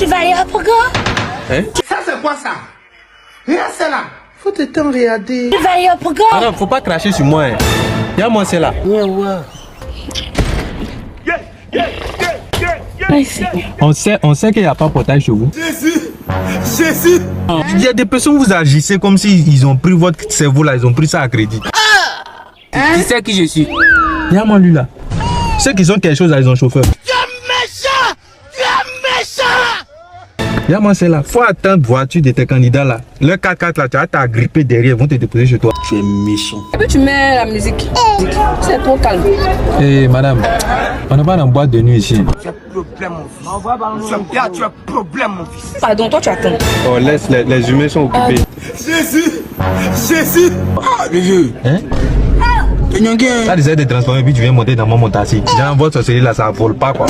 Tu vas aller à Pogo? Hein? Ça c'est quoi ça? Rien c'est là. Faut te temps regarder. Tu vas aller à Pogo? Madame, faut pas cracher sur moi. Hein. Y'a moi, c'est là. Ouais, ouais. On sait qu'il n'y a pas portail chez vous. Jésus. Il y a des personnes où vous agissez comme s'ils ont pris votre cerveau là, ils ont pris ça à crédit. Tu sais qui je suis? Y'a moi lui là. Ceux qui ont quelque chose là, ils ont chauffeur. Y'a moi c'est là. Faut attendre voiture de tes candidats là. Le 4x4 là, tu vas t'agripper derrière, ils vont te déposer chez toi. Tu es méchant. Et puis tu mets la musique. C'est trop calme. Eh madame, on n'est pas dans boîte de nuit ici. Tu as problème mon fils. Tu as problème mon fils. Pardon, toi tu attends. Oh laisse, les humains sont occupés. Jésus. Jésus. Ah, le vieux. Hein? T'as des aides de transformer puis tu viens monter dans mon taxi. Genre votre société là, ça vole pas quoi.